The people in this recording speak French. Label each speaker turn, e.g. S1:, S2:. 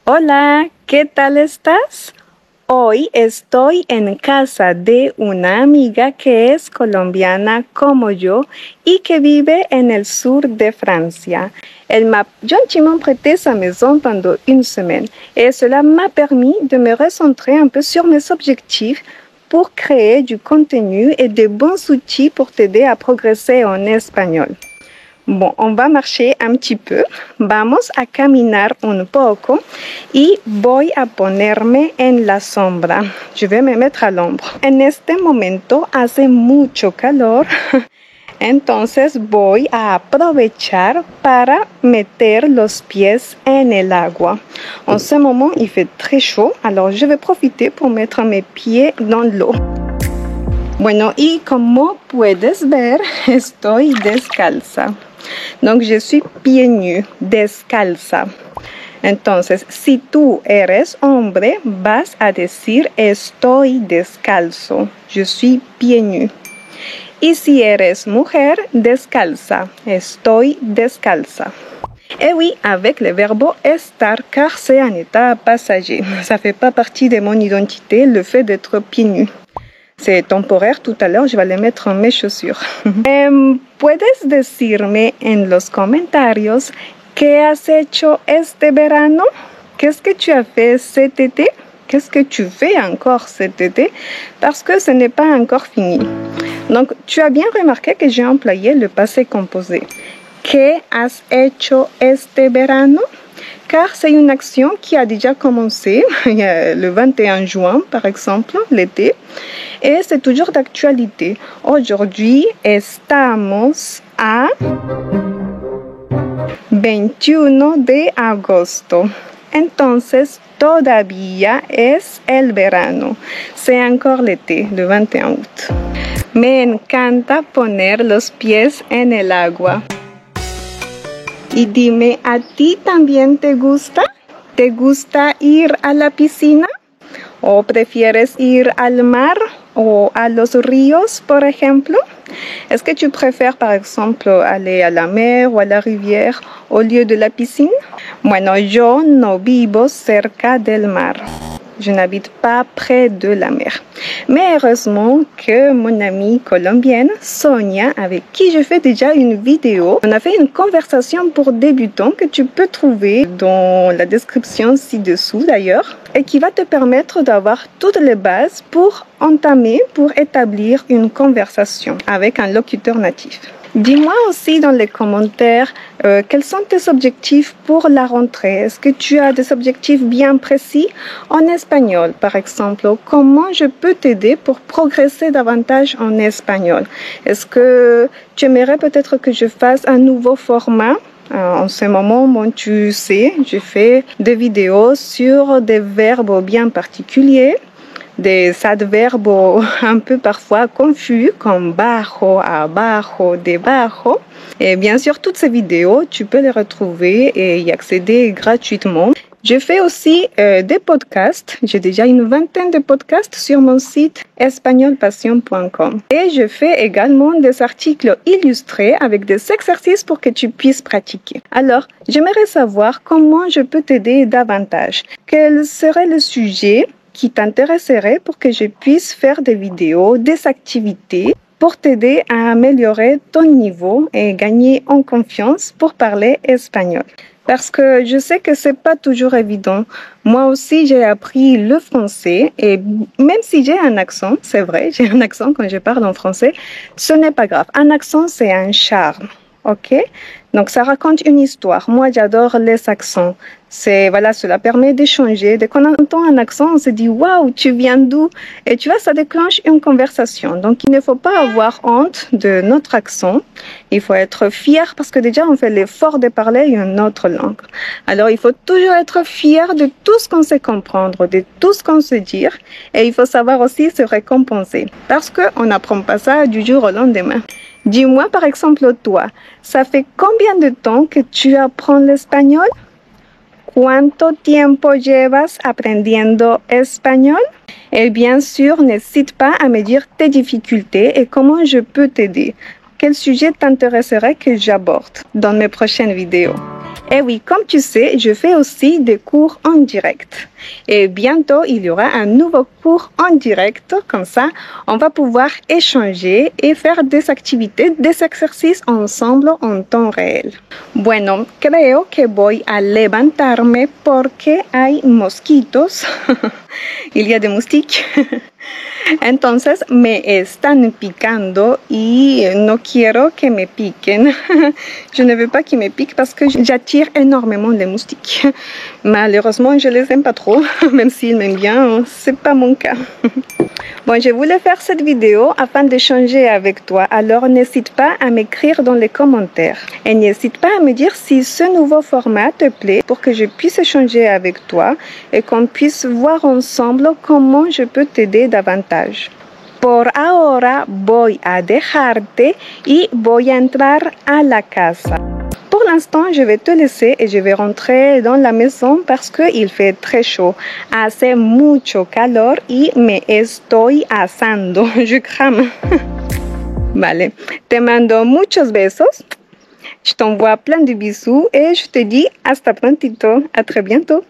S1: Hola, ¿qué tal estás? Hoy estoy en casa de una amiga que es colombiana como yo y que vive en el sur de Francia. Elle m'a gentiment prêté sa maison pendant une semaine et cela m'a permis de me recentrer un peu sur mes objectifs pour créer du contenu et de bons outils pour t'aider à progresser en espagnol. Bon, on va marcher un petit peu. Vamos a caminar un poco y voy a ponerme en la sombra. Je vais me mettre à l'ombre. En este momento hace mucho calor. Entonces voy a aprovechar para meter los pies en el agua. En ce moment, il fait très chaud, alors je vais profiter pour mettre mes pieds dans l'eau. Bueno, y como puedes ver, estoy descalza. Donc, je suis pieds nus, descalza. Entonces, si tú eres hombre, vas a decir estoy descalzo. Je suis pieds nus. Y si eres mujer, descalza. Estoy descalza. Et oui, avec le verbe estar, car c'est un état passager. Ça ne fait pas partie de mon identité, le fait d'être pieds nus. C'est temporaire, tout à l'heure je vais les mettre en mes chaussures. ¿Puedes decirme en los comentarios qué has hecho este verano? Qu'est-ce que tu as fait cet été? Qu'est-ce que tu fais encore cet été? Parce que ce n'est pas encore fini. Donc, tu as bien remarqué que j'ai employé le passé composé. ¿Qué has hecho este verano? Car c'est une action qui a déjà commencé le 21 juin, par exemple, l'été, et c'est toujours d'actualité. Aujourd'hui, estamos a 21 de agosto. Entonces, todavía es el verano. C'est encore l'été, le 21 août. Me encanta poner los pies en el agua. Y dime, ¿a ti también te gusta? ¿Te gusta ir a la piscina? ¿O prefieres ir al mar o a los ríos, por ejemplo? Est-ce que tu préfères, par exemple, aller à la mer ou à la rivière au lieu de la piscine? Bueno, yo no vivo cerca del mar. Je n'habite pas près de la mer. Mais heureusement que mon amie colombienne, Sonia, avec qui je fais déjà une vidéo, on a fait une conversation pour débutants que tu peux trouver dans la description ci-dessous d'ailleurs, et qui va te permettre d'avoir toutes les bases pour entamer, pour établir une conversation avec un locuteur natif. Dis-moi aussi dans les commentaires quels sont tes objectifs pour la rentrée. Est-ce que tu as des objectifs bien précis en espagnol, par exemple? Comment je peux t'aider pour progresser davantage en espagnol? Est-ce que tu aimerais peut-être que je fasse un nouveau format? En ce moment, bon, tu sais, je fais des vidéos sur des verbes bien particuliers, des adverbes un peu parfois confus comme bajo, abajo, debajo. Et bien sûr, toutes ces vidéos, tu peux les retrouver et y accéder gratuitement. Je fais aussi des podcasts. J'ai déjà une vingtaine de podcasts sur mon site espagnolpassion.com. Et je fais également des articles illustrés avec des exercices pour que tu puisses pratiquer. Alors, j'aimerais savoir comment je peux t'aider davantage. Quel serait le sujet qui t'intéresserait pour que je puisse faire des vidéos, des activités pour t'aider à améliorer ton niveau et gagner en confiance pour parler espagnol. Parce que je sais que c'est pas toujours évident. Moi aussi, j'ai appris le français et même si j'ai un accent, c'est vrai, j'ai un accent quand je parle en français, ce n'est pas grave. Un accent, c'est un charme. Ok? Donc, ça raconte une histoire. Moi, j'adore les accents. Voilà, cela permet d'échanger. Dès qu'on entend un accent, on se dit « Waouh, tu viens d'où ?» Et tu vois, ça déclenche une conversation. Donc, il ne faut pas avoir honte de notre accent. Il faut être fier parce que déjà, on fait l'effort de parler une autre langue. Alors, il faut toujours être fier de tout ce qu'on sait comprendre, de tout ce qu'on sait dire. Et il faut savoir aussi se récompenser. Parce qu'on n'apprend pas ça du jour au lendemain. Dis-moi par exemple toi, ça fait combien de temps que tu apprends l'espagnol? ¿Cuánto tiempo llevas aprendiendo español? Et bien sûr, n'hésite pas à me dire tes difficultés et comment je peux t'aider. Quel sujet t'intéresserait que j'aborde dans mes prochaines vidéos? Et oui, comme tu sais, je fais aussi des cours en direct. Et bientôt, il y aura un nouveau cours en direct. Comme ça, on va pouvoir échanger et faire des activités, des exercices ensemble en temps réel. Bueno, creo que voy a levantarme porque hay mosquitos. Il y a des moustiques. Entonces me están picando y no quiero que me piquen. Je ne veux pas qu'ils me piquent parce que j'attire énormément les moustiques. Malheureusement, je les aime pas trop, même s'ils m'aiment bien, c'est pas mon cas. Bon, je voulais faire cette vidéo afin d'échanger avec toi, alors n'hésite pas à m'écrire dans les commentaires. Et n'hésite pas à me dire si ce nouveau format te plaît pour que je puisse échanger avec toi et qu'on puisse voir ensemble comment je peux t'aider davantage. Por ahora voy a dejarte y voy a entrar a la casa. Pour l'instant, je vais te laisser et je vais rentrer dans la maison parce qu'il fait très chaud. Hace mucho calor y me estoy asando. Je crame. Vale. Te mando muchos besos. Je t'envoie plein de bisous et je te dis hasta prontito. À très bientôt.